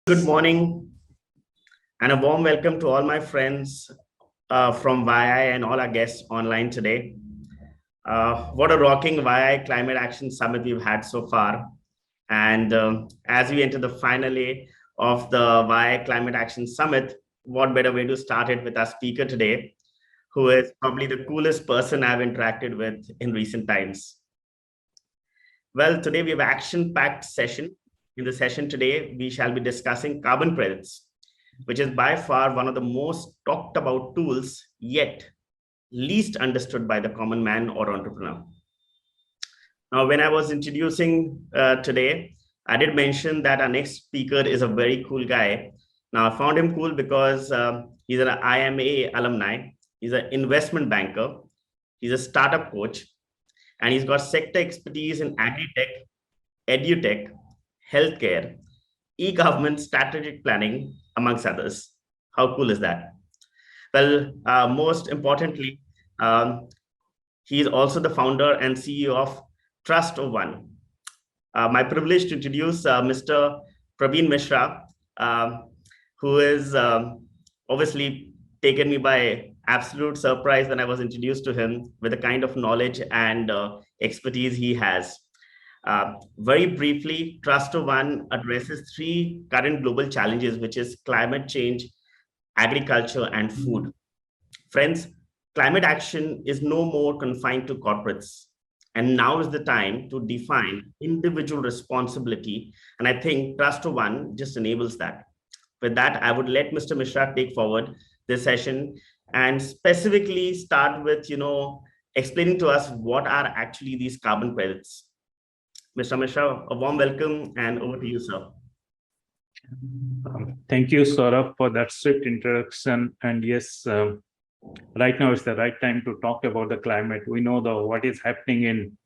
Good morning and a warm welcome to all my friends from YI and all our guests online today. What a rocking YI Climate Action Summit we've had so far. And as we enter the final day of the YI Climate Action Summit, what better way to start it with our speaker today, who is probably the coolest person I've interacted with in recent times. Well, today we have an action-packed session. In the session today, we shall be discussing carbon credits, which is by far one of the most talked about tools, yet least understood by the common man or entrepreneur. Now, when I was introducing today, I did mention that our next speaker is a very cool guy. Now, I found him cool because he's an IMA alumni. He's an investment banker. He's a startup coach, and he's got sector expertise in agri-tech, edu-tech, healthcare, e-government, strategic planning, amongst others. How cool is that? Well, most importantly, he is also the founder and CEO of Trust of One. My privilege to introduce Mr. Prabir Mishra, who is obviously taken me by absolute surprise when I was introduced to him with the kind of knowledge and expertise he has. Very briefly, Trust of One addresses three current global challenges, which is climate change, agriculture, and food. Friends, climate action is no more confined to corporates. And now is the time to define individual responsibility. And I think Trust of One just enables that. With that, I would let Mr. Mishra take forward this session and specifically start with, explaining to us what are actually these carbon credits. Mr. Mishra, a warm welcome and over to you, sir. Thank you, Saurabh, for that swift introduction. And yes, right now is the right time to talk about the climate. We know what is happening in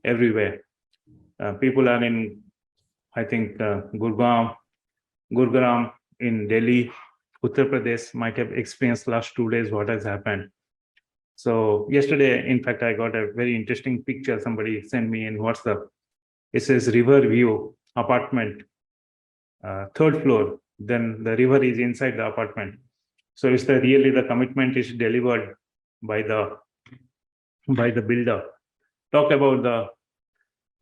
everywhere. People are in, I think, Gurgaon in Delhi, Uttar Pradesh might have experienced last 2 days what has happened. So yesterday, in fact, I got a very interesting picture somebody sent me in WhatsApp. It says river view apartment, third floor. Then the river is inside the apartment. So is that really the commitment is delivered by the builder? Talk about the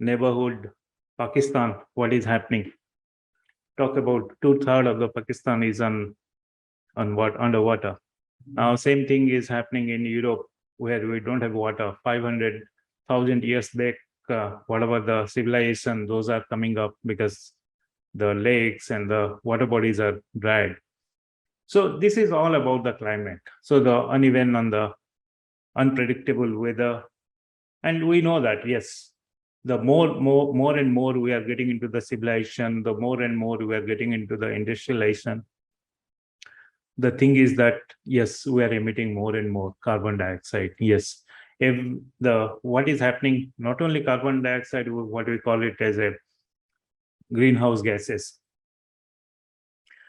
neighborhood, Pakistan, what is happening? Talk about 2/3 of the Pakistan is underwater. Now, same thing is happening in Europe, where we don't have water. 500,000 years back, whatever the civilization, those are coming up because the lakes and the water bodies are dried. So this is all about the climate. So the uneven and the unpredictable weather. And we know that, yes, the more and more we are getting into the civilization, the more and more we are getting into the industrialization. The thing is that, yes, we are emitting more and more carbon dioxide. Yes. What is happening, not only carbon dioxide, what we call it as a greenhouse gases.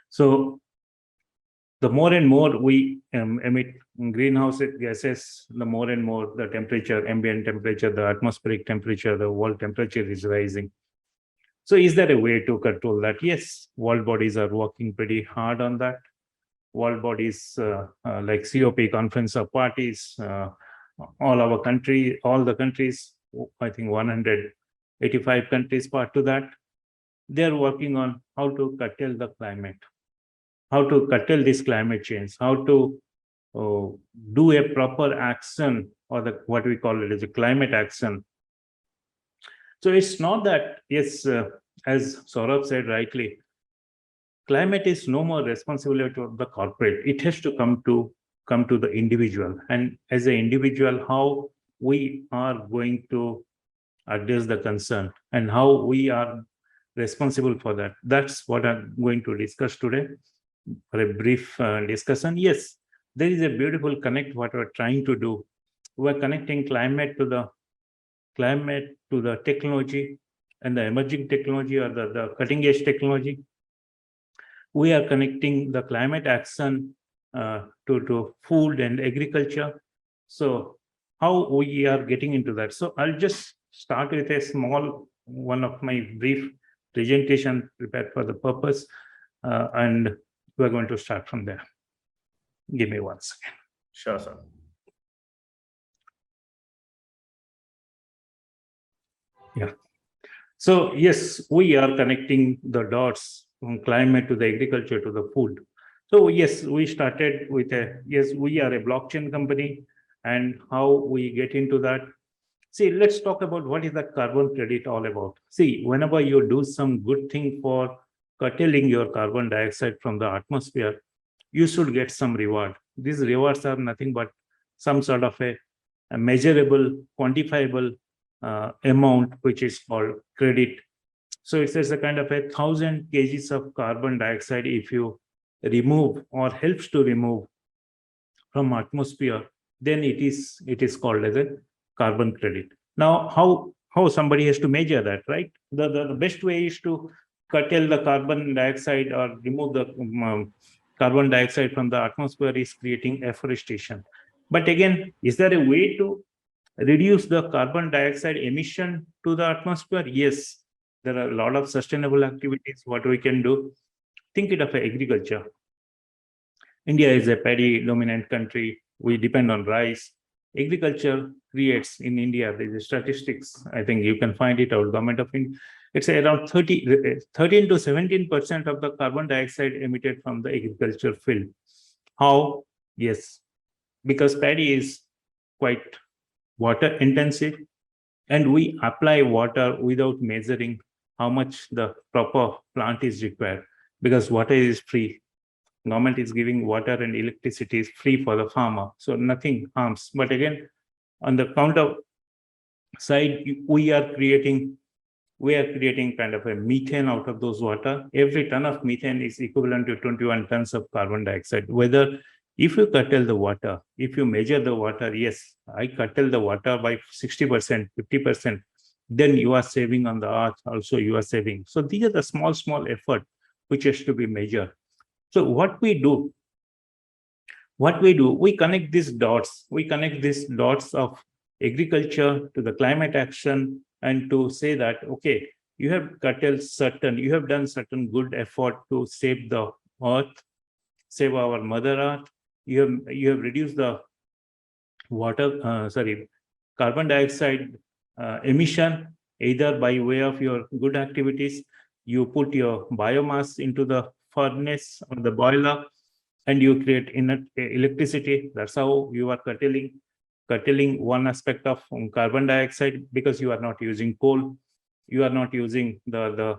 So the more and more we emit greenhouse gases, the more and more the temperature, ambient temperature, the atmospheric temperature, the world temperature is rising. So is there a way to control that? Yes, world bodies are working pretty hard on that. World bodies like COP, Conference of Parties, all the countries, I think 185 countries part to that, they're working on how to curtail the climate, how to curtail this climate change, how to do a proper action, or what we call it as a climate action. So it's not that, yes, as Saurabh said rightly, climate is no more responsibility of the corporate. It has to come to the individual. And as an individual, how we are going to address the concern and how we are responsible for that. That's what I'm going to discuss today for a brief discussion. Yes, there is a beautiful connect what we're trying to do. We're connecting climate to the technology and the emerging technology or the cutting edge technology. We are connecting the climate action to food and agriculture. So how we are getting into that. So I'll just start with a small one of my brief presentation prepared for the purpose. and we're going to start from there. Give me 1 second. Sure, sir. Yeah. So yes, we are connecting the dots from climate to the agriculture to the food. So yes, we started with we are a blockchain company, and how we get into that. See, let's talk about what is the carbon credit all about. See, whenever you do some good thing for curtailing your carbon dioxide from the atmosphere, you should get some reward. These rewards are nothing but some sort of a measurable, quantifiable amount, which is called credit. So it's a kind of 1,000 kgs of carbon dioxide if you remove or helps to remove from atmosphere, then it is called as a carbon credit. Now, how somebody has to measure that, right? The best way is to curtail the carbon dioxide or remove the carbon dioxide from the atmosphere is creating afforestation. But again, is there a way to reduce the carbon dioxide emission to the atmosphere? Yes, there are a lot of sustainable activities what we can do. Think it of agriculture. India is a paddy dominant country. We depend on rice. Agriculture creates in India, there is statistics, I think you can find it out, government of India. It's around 13 to 17% of the carbon dioxide emitted from the agriculture field. How? Yes, because paddy is quite water intensive, and we apply water without measuring how much the proper plant is required, because water is free. Government is giving water and electricity is free for the farmer, so nothing harms. But again, on the counter side, we are creating kind of a methane out of those water. Every ton of methane is equivalent to 21 tons of carbon dioxide. Whether if you curtail the water, if you measure the water, yes, I curtail the water by 60%, 50%, then you are saving on the earth, also you are saving. So these are the small effort which has to be measured. So what we do, we connect these dots. We connect these dots of agriculture to the climate action, and to say that, okay, you have done certain good effort to save the earth, save our mother earth. You have reduced the carbon dioxide emission, either by way of your good activities. You put your biomass into the furnace or the boiler, and you create electricity. That's how you are curtailing one aspect of carbon dioxide, because you are not using coal, you are not using the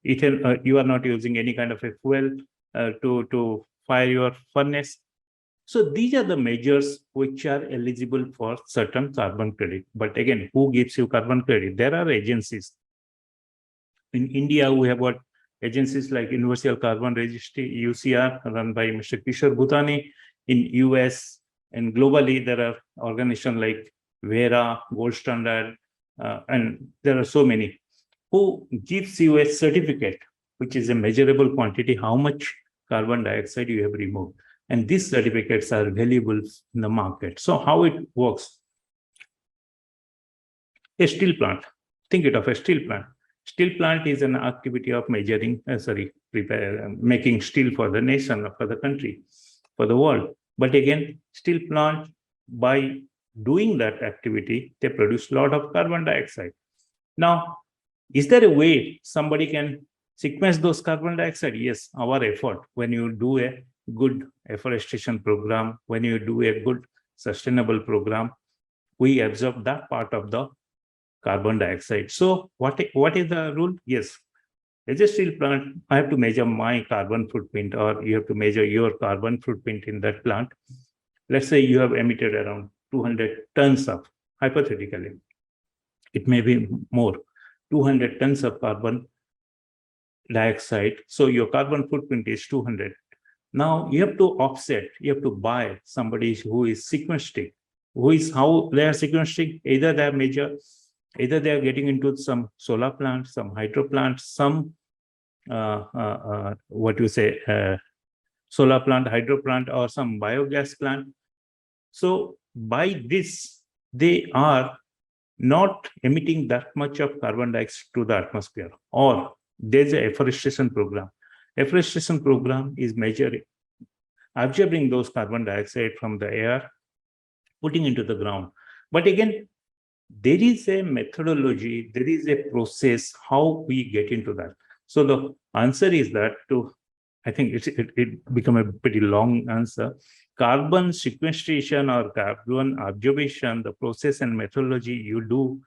ethane, you are not using any kind of a fuel to fire your furnace. So these are the measures which are eligible for certain carbon credit. But again, who gives you carbon credit? There are agencies. In India, we have got agencies like Universal Carbon Registry, UCR, run by Mr. Kishore Bhutani. In US and globally, there are organizations like Vera, Gold Standard, and there are so many, who gives you a certificate, which is a measurable quantity, how much carbon dioxide you have removed. And these certificates are valuable in the market. So how it works? A steel plant. Think it of a steel plant. Steel plant is an activity of making steel for the nation, for the country, for the world. But again, steel plant, by doing that activity, they produce a lot of carbon dioxide. Now, is there a way somebody can sequence those carbon dioxide? Yes, our effort. When you do a good afforestation program, when you do a good sustainable program, we absorb that part of the carbon dioxide. So what is the rule? Yes, as a steel plant, I have to measure my carbon footprint, or you have to measure your carbon footprint in that plant. Let's say you have emitted around 200 tons of, hypothetically, it may be more, 200 tons of carbon dioxide. So your carbon footprint is 200. Now you have to offset, you have to buy somebody who is sequestering. How they are sequestering? Either they are getting into some solar plants, some hydro plants, some solar plant, hydro plant, or some biogas plant. So by this, they are not emitting that much of carbon dioxide to the atmosphere, or there's a afforestation program. Afforestation program is measuring, absorbing those carbon dioxide from the air, putting into the ground. But again, there is a methodology, there is a process how we get into that. So the answer is that I think it become a pretty long answer. Carbon sequestration or carbon observation, the process and methodology you do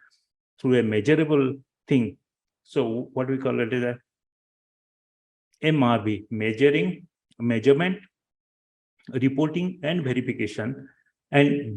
through a measurable thing. So what we call it is a MRV, measurement, reporting and verification, and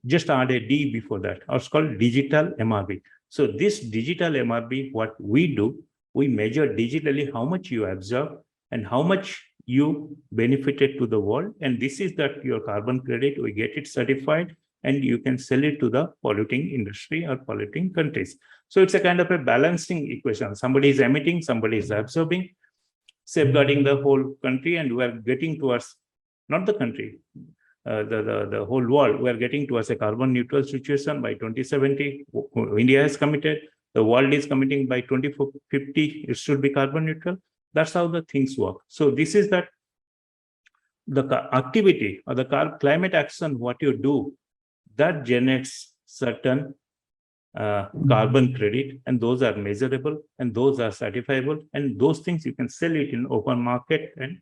just add a D before that, or it's called digital MRV. So this digital MRV, what we do, we measure digitally how much you absorb and how much you benefited to the world. And this is that your carbon credit, we get it certified and you can sell it to the polluting industry or polluting countries. So it's a kind of a balancing equation. Somebody is emitting, somebody is absorbing, safeguarding the whole country, and we are getting towards, not the country, the whole world, we are getting towards a carbon neutral situation by 2070. India has committed, the world is committing by 2050, it should be carbon neutral. That's how the things work. So this is that the activity or the climate action, what you do, that generates certain carbon credit, and those are measurable and those are certifiable, and those things you can sell it in open market and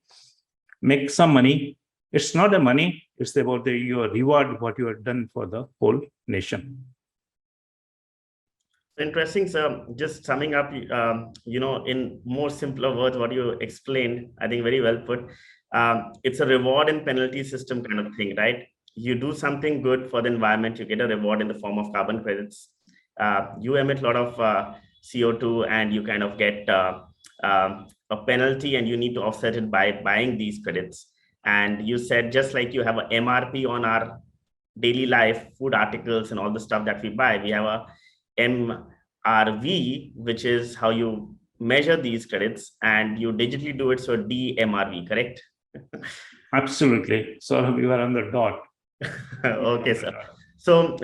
make some money. It's not the money, it's about your reward, what you have done for the whole nation. Interesting, sir. Just summing up, in more simpler words, what you explained, I think very well put. It's a reward and penalty system kind of thing, right? You do something good for the environment, you get a reward in the form of carbon credits. You emit a lot of CO2 and you kind of get a penalty, and you need to offset it by buying these credits. And you said, just like you have a MRP on our daily life, food articles and all the stuff that we buy, we have a MRV, which is how you measure these credits, and you digitally do it. So DMRV, correct? Absolutely. So we were on the dot. Okay, sir. So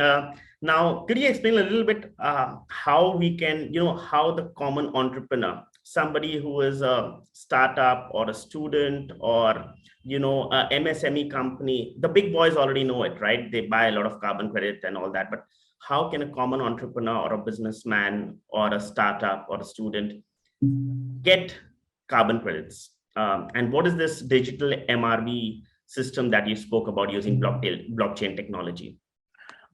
now, could you explain a little bit how we can, how the common entrepreneur, somebody who is a startup or a student or, a MSME company, the big boys already know it, right? They buy a lot of carbon credit and all that. But how can a common entrepreneur or a businessman or a startup or a student get carbon credits? And what is this digital MRV system that you spoke about using blockchain technology?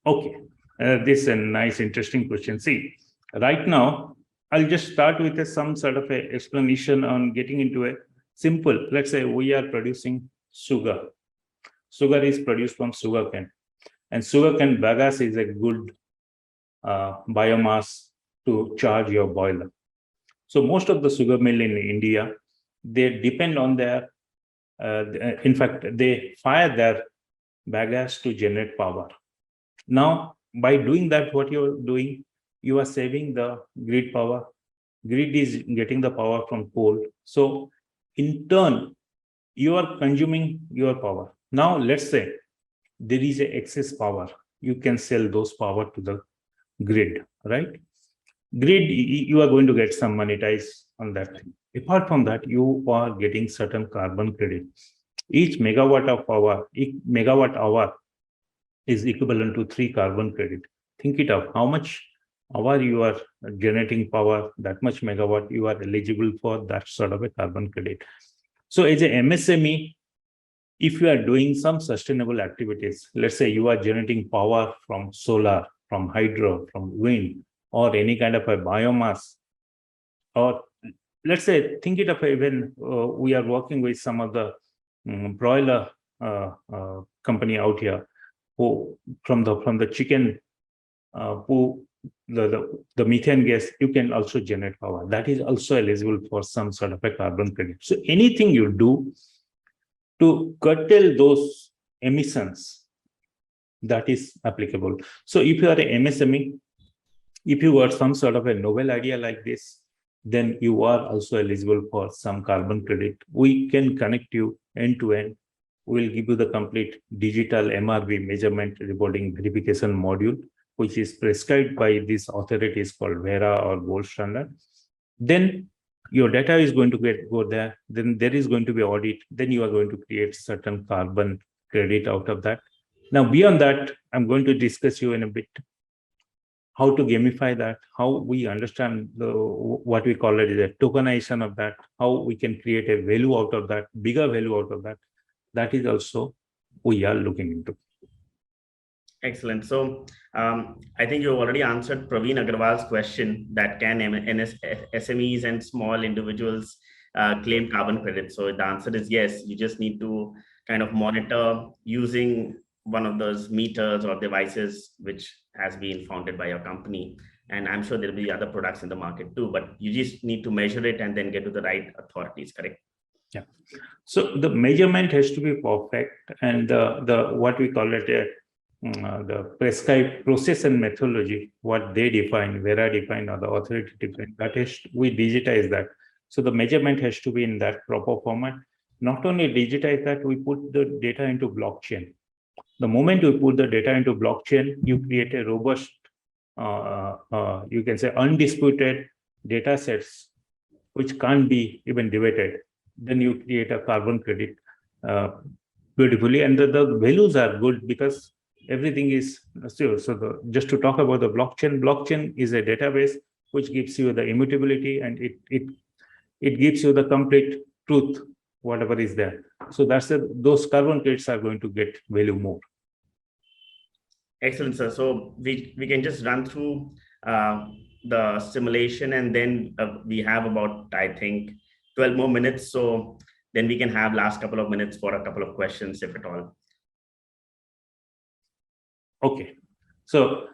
Okay, this is a nice, interesting question. See, right now, I'll just start with some sort of a explanation on getting into a simple. Let's say we are producing sugar. Sugar is produced from sugarcane, and sugarcane bagasse is a good biomass to charge your boiler. So most of the sugar mill in India, they depend on their, in fact, they fire their bagasse to generate power. Now, by doing that, what you're doing, you are saving the grid power. Grid is getting the power from coal. So in turn, you are consuming your power. Now, let's say there is a excess power. You can sell those power to the grid, right? Grid, you are going to get some monetize on that thing. Apart from that, you are getting certain carbon credit. Each megawatt of power, each megawatt hour is equivalent to 3 carbon credit. Think it of how much hour you are generating power, that much megawatt you are eligible for that sort of a carbon credit. So as a MSME, if you are doing some sustainable activities, let's say you are generating power from solar, from hydro, from wind, or any kind of a biomass, or let's say, think it of even we are working with some of the broiler company out here, who from the chicken, who the methane gas, you can also generate power. That is also eligible for some sort of a carbon credit. So anything you do to curtail those emissions, that is applicable. So if you are an MSME, if you got some sort of a novel idea like this, then you are also eligible for some carbon credit. We can connect you end to end. We'll give you the complete digital MRV, measurement, reporting, verification module, which is prescribed by these authorities called VERA or Gold Standard. Then your data is going to go there, then there is going to be audit, then you are going to create certain carbon credit out of that. Now, beyond that, I'm going to discuss you in a bit how to gamify that, how we understand what we call it is a tokenization of that, how we can create a value out of that, bigger value out of that. That is also we are looking into. Excellent. So I think you already answered Praveen Agarwal's question that can SMEs and small individuals claim carbon credit. So the answer is yes. You just need to kind of monitor using one of those meters or devices which has been founded by your company. And I'm sure there'll be other products in the market too, but you just need to measure it and then get to the right authorities, correct? Yeah. So the measurement has to be perfect, and the what we call it the prescribed process and methodology, what they define, Vera define, or the authority define, that is, we digitize that. So the measurement has to be in that proper format. Not only digitize that, we put the data into blockchain. The moment you put the data into blockchain, you create a robust, you can say undisputed data sets, which can't be even debated. Then you create a carbon credit beautifully. And the values are good because everything is still. So just to talk about the blockchain is a database which gives you the immutability, and it gives you the complete truth, whatever is there. So those carbon credits are going to get value more. Excellent, sir. So we can just run through the simulation, and then we have about, I think, 12 more minutes. So then we can have last couple of minutes for a couple of questions, if at all. Okay. So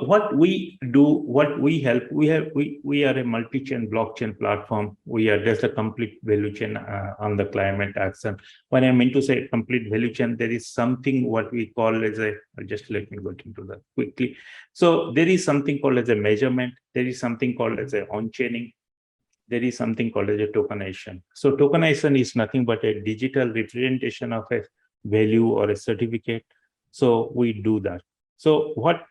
what we do, what we help, we are a multi-chain blockchain platform. We address the complete value chain on the climate action. When I mean to say complete value chain, there is something what we call as a, just let me go into that quickly. So there is something called as a measurement. There is something called as a on-chaining. There is something called as a tokenization. So tokenization is nothing but a digital representation of a value or a certificate. So we do that. So what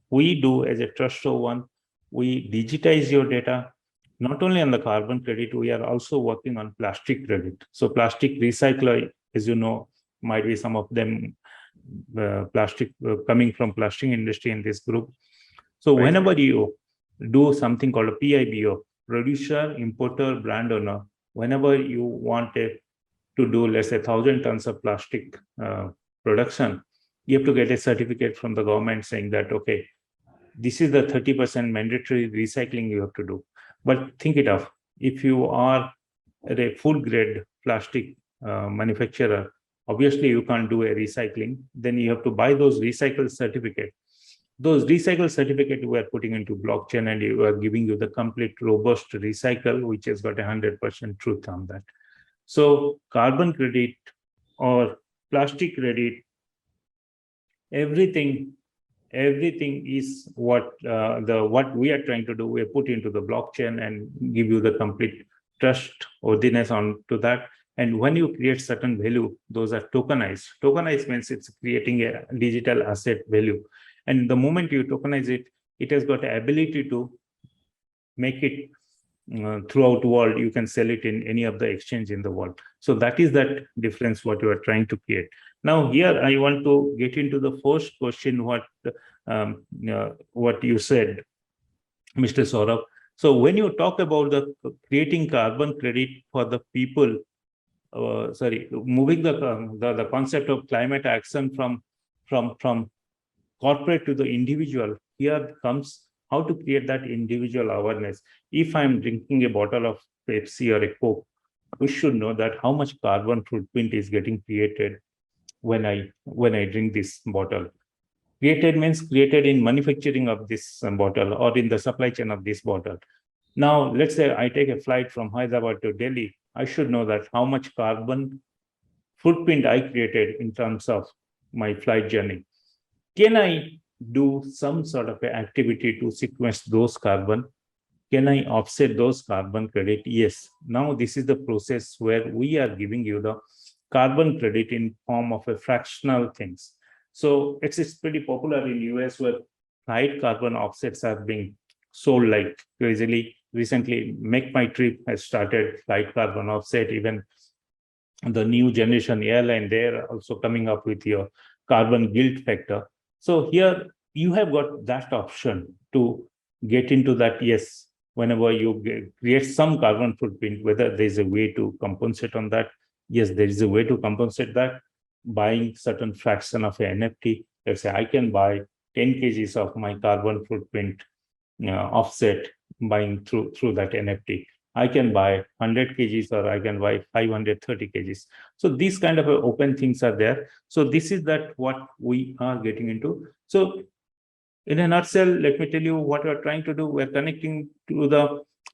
we do as a trust-one, we digitize your data. Not only on the carbon credit, we are also working on plastic credit. So plastic recycler, as you know, might be some of them plastic coming from plastic industry in this group. So Right. Whenever you do something called a PIBO, producer, importer, brand owner, whenever you want to do, let's say, 1,000 tons of plastic production, you have to get a certificate from the government saying that, okay, this is the 30% mandatory recycling you have to do. But think it of, if you are a full grade plastic manufacturer, obviously you can't do a recycling. Then you have to buy those recycled certificates. Those recycle certificate we are putting into blockchain, and you are giving you the complete robust recycle, which has got 100% truth on that. So carbon credit or plastic credit, everything is what we are trying to do. We put into the blockchain and give you the complete trustworthiness on to that. And when you create certain value, those are tokenized. Tokenized means it's creating a digital asset value. And the moment you tokenize it, it has got the ability to make it throughout the world. You can sell it in any of the exchange in the world. So that is that difference what you are trying to create. Now here I want to get into the first question, what you said, Mr. Saurabh. So when you talk about the creating carbon credit for the people, moving the concept of climate action from corporate to the individual, here comes how to create that individual awareness. If I'm drinking a bottle of Pepsi or a Coke, we should know that how much carbon footprint is getting created when I drink this bottle. Created means created in manufacturing of this bottle or in the supply chain of this bottle. Now, let's say I take a flight from Hyderabad to Delhi. I should know that how much carbon footprint I created in terms of my flight journey. Can I do some sort of activity to sequence those carbon? Can I offset those carbon credit? Yes. Now this is the process where we are giving you the carbon credit in form of a fractional things. So it's pretty popular in US, where high carbon offsets are being sold like crazily. recently Make My Trip has started flight carbon offset. Even the new generation airline, they're also coming up with your carbon guilt factor. So here you have got that option to get into that. Yes, whenever you create some carbon footprint, whether there's a way to compensate on that. Yes, there is a way to compensate that, buying certain fraction of an NFT. Let's say I can buy 10 kgs of my carbon footprint offset buying through that NFT. I can buy 100 kgs or I can buy 530 kgs. So these kind of open things are there. So this is that what we are getting into. So in a nutshell, let me tell you what we're trying to do. We're connecting to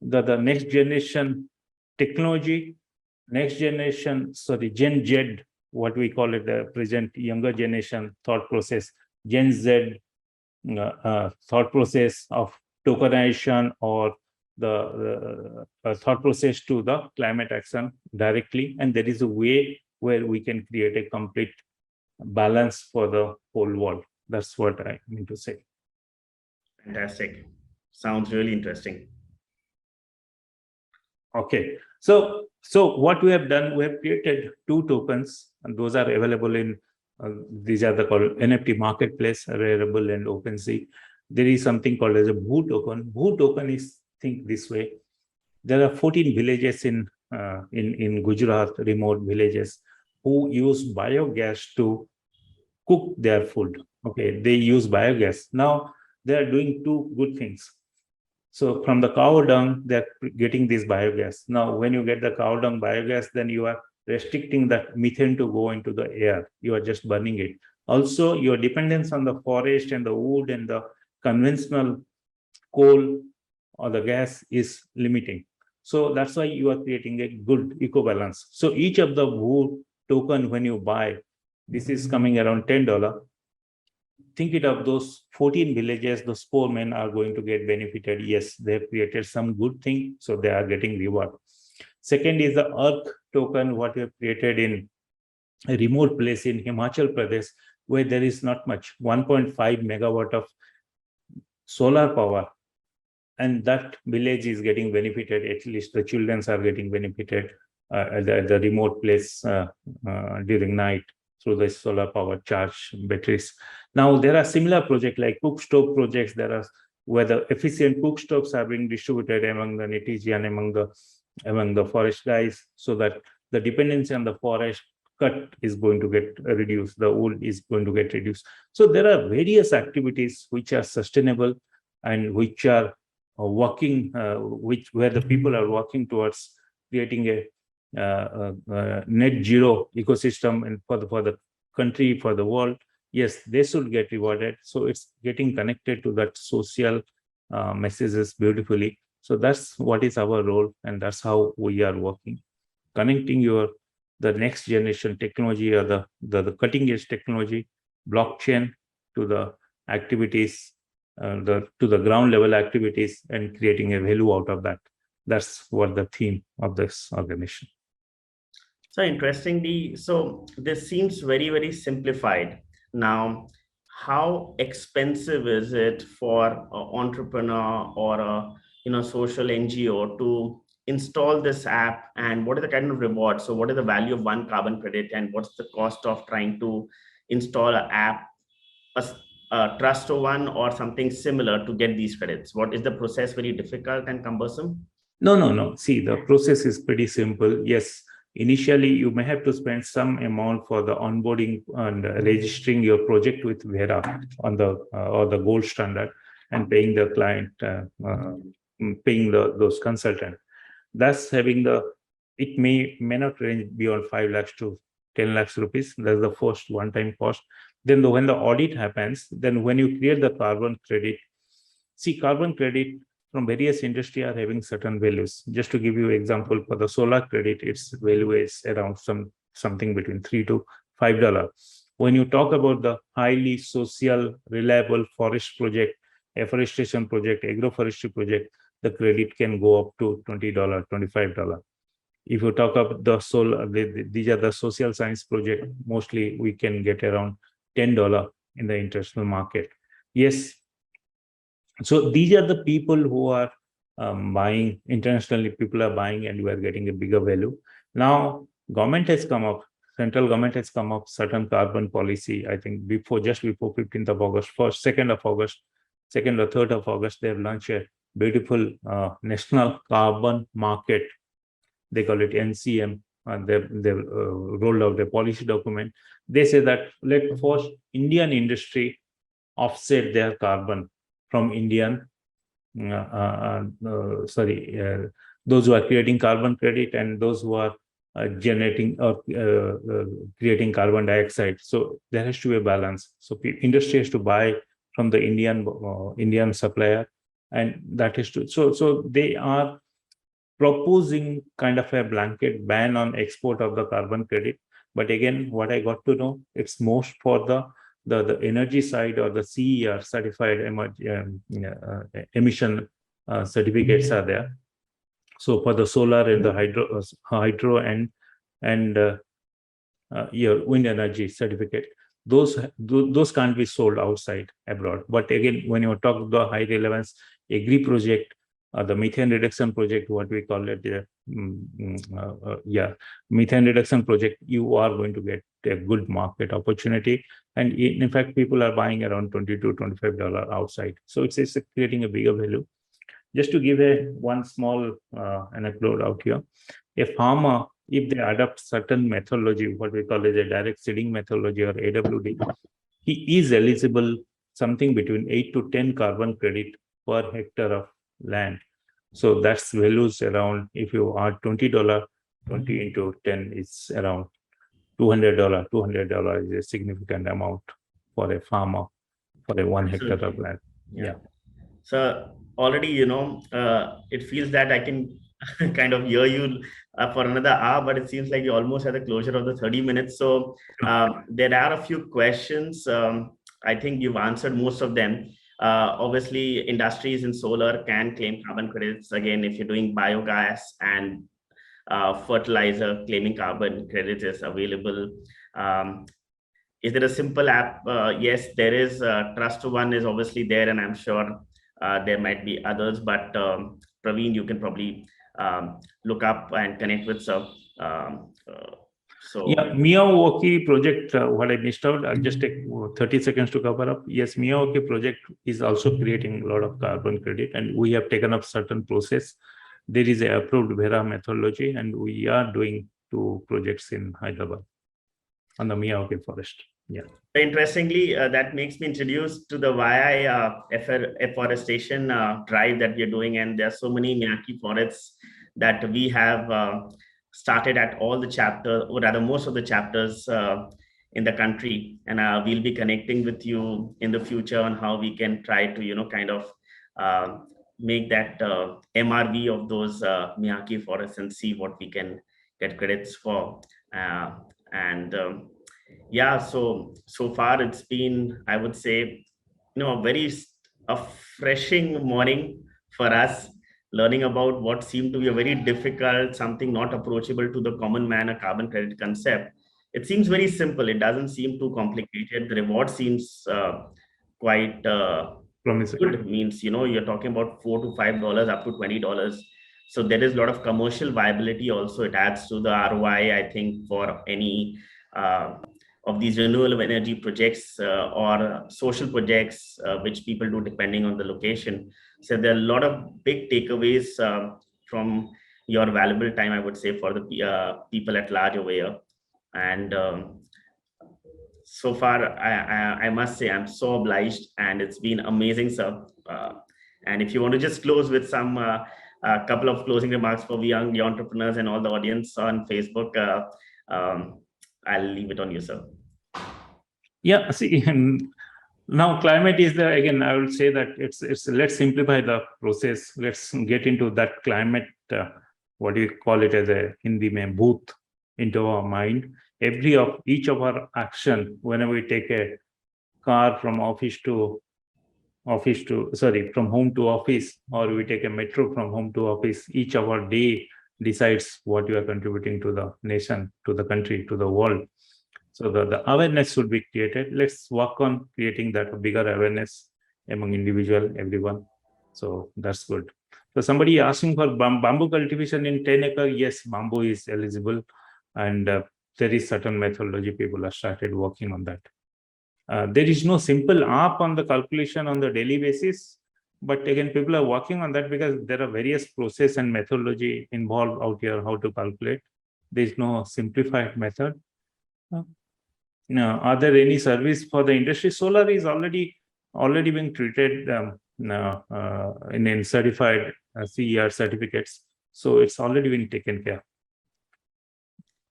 the next generation technology, next generation, sorry, Gen Z, what we call it, the present younger generation thought process, Gen Z thought process of tokenization, or the thought process to the climate action directly. And there is a way where we can create a complete balance for the whole world. That's what I mean to say. Fantastic. Sounds really interesting. Okay. So what we have done, we have created two tokens, and those are available in these are the called NFT marketplace, available in OpenSea. There is something called as a Boo token. Boo token is, think this way: there are 14 villages in Gujarat, remote villages, who use biogas to cook their food. Okay, they use biogas. Now they are doing two good things. So from the cow dung, they're getting this biogas. Now, when you get the cow dung biogas, then you are restricting that methane to go into the air. You are just burning it. Also, your dependence on the forest and the wood and the conventional coal or the gas is limiting. So that's why you are creating a good eco balance. So each of the wood token, when you buy, this is coming around $10. Think it of those 14 villages, those poor men are going to get benefited. Yes, they have created some good thing, so they are getting reward. Second is the Earth token, what we have created in a remote place in Himachal Pradesh, where there is not much, 1.5 megawatt of solar power. And that village is getting benefited, at least the children are getting benefited at the remote place during night through the solar power charge batteries. Now, there are similar projects like cook stove projects. There are where the efficient cook stoves are being distributed among the netizen, among the forest guys, so that the dependency on the forest cut is going to get reduced, the wood is going to get reduced. So there are various activities which are sustainable and which are working, where the people are working towards creating a net zero ecosystem and for the country, for the world. Yes, they should get rewarded. So it's getting connected to that social messages beautifully. So that's what is our role, and that's how we are working, connecting the next generation technology, or the cutting edge technology, blockchain, to the activities, to the ground level activities, and creating a value out of that. That's what the theme of this organization. So interestingly, so this seems very, very simplified. Now, how expensive is it for an entrepreneur or a social NGO to install this app, and what are the kind of rewards? So what is the value of one carbon credit, and what's the cost of trying to install an app, a, a trust one or something similar to get these credits? What is the process? Very difficult and cumbersome? No. See, the process is pretty simple. Yes, initially you may have to spend some amount for the onboarding and registering your project with Vera on the or the gold standard, and paying the client, paying those consultant. Thus, having it may not range beyond 5 lakhs to 10 lakhs rupees. That's the first one-time cost. Then when the audit happens, then when you create the carbon credit, see, carbon credit from various industry are having certain values. Just to give you an example, for the solar credit, its value is around something between $3 to $5. When you talk about the highly social, reliable forest project, afforestation project, agroforestry project, the credit can go up to $20, $25. If you talk about the solar, these are the social science project, mostly we can get around $10 in the international market. Yes. So these are the people who are buying internationally, people are buying, and we are getting a bigger value. Now, government has come up, central government has come up certain carbon policy. I think just before 15th of August, first, 2nd of August, 2nd or 3rd of August, they have launched a beautiful national carbon market. They call it NCM. They've rolled out a policy document. They say that let first Indian industry offset their carbon from Indian, sorry, those who are creating carbon credit and those who are generating or creating carbon dioxide. So there has to be a balance. So industry has to buy from the Indian supplier, and that is to so they are proposing kind of a blanket ban on export of the carbon credit. But again, what I got to know, it's most for the energy side, or the CER, certified emission certificates are there. So for the solar and the hydro and your wind energy certificate, those can't be sold outside abroad. But again, when you talk the high relevance agri project, the methane reduction project, what we call it, methane reduction project, you are going to get a good market opportunity. And in fact, people are buying around $20 to $25 outside. So it's creating a bigger value. Just to give one small anecdote out here, a farmer, if they adopt certain methodology, what we call as a direct seeding methodology or AWD, he is eligible something between 8 to 10 carbon credit per hectare of land. So that's values around, if you add $20, 20 into 10 is around $200. $200 is a significant amount for a farmer for a 1 hectare of land. Yeah. So already, it feels that I can kind of hear you for another hour, but it seems like you almost at the closure of the 30 minutes. So there are a few questions. I think you've answered most of them. Obviously, industries in solar can claim carbon credits. Again, if you're doing biogas and fertilizer, claiming carbon credits is available. Is there a simple app? Yes, there is. Trust One is obviously there, and I'm sure there might be others. But Praveen, you can probably look up and connect with some. Yeah, Miyawaki project, what I missed out, I'll just take 30 seconds to cover up. Yes, Miyawaki project is also creating a lot of carbon credit, and we have taken up certain process. There is a approved Vera methodology, and we are doing 2 projects in Hyderabad on the Miyawaki forest. Yeah. Interestingly, that makes me introduced to the YI afforestation drive that we are doing, and there are so many Miyaki forests that we have started at all the chapters, or rather most of the chapters in the country, and we'll be connecting with you in the future on how we can try to kind of make that MRV of those Miyaki forests and see what we can get credits for. And yeah, so far it's been, I would say, a very refreshing morning for us, learning about what seemed to be a very difficult, something not approachable to the common man, a carbon credit concept. It seems very simple. It doesn't seem too complicated. The reward seems quite promising. good. Means, you're talking about $4 to $5 up to $20. So there is a lot of commercial viability also. It adds to the ROI, I think, for any of these renewable energy projects or social projects which people do depending on the location. So there are a lot of big takeaways from your valuable time, I would say, for the people at large over here. And so far, I must say I'm so obliged, and it's been amazing, sir. And if you want to just close with some a couple of closing remarks for young entrepreneurs and all the audience on Facebook, I'll leave it on you, sir. Yeah, see, now climate is the, again, I will say that it's let's simplify the process. Let's get into that climate, what do you call it as a Hindi mein, booth, into our mind. Each of our action, whenever we take a car from from home to office, or we take a metro from home to office, each of our day decides what you are contributing to the nation, to the country, to the world. So the awareness should be created. Let's work on creating that bigger awareness among individual, everyone. So that's good. So somebody asking for bamboo cultivation in 10 acre, yes, bamboo is eligible, and there is certain methodology. People have started working on that. There is no simple app on the calculation on the daily basis, but again, people are working on that because there are various process and methodology involved out here how to calculate. There is no simplified method. Are there any service for the industry? Solar is already being treated in certified CER certificates, so it's already been taken care.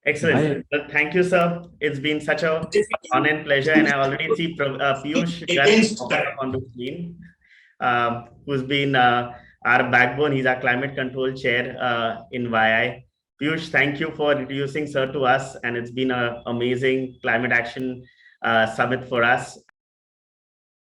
Excellent. Well, thank you, sir. It's been such a fun and pleasure, and I already see Piyush Garg popping up on the screen, who's been our backbone. He's our climate control chair in YI. Piyush, thank you for introducing sir to us, and it's been an amazing climate action summit for us.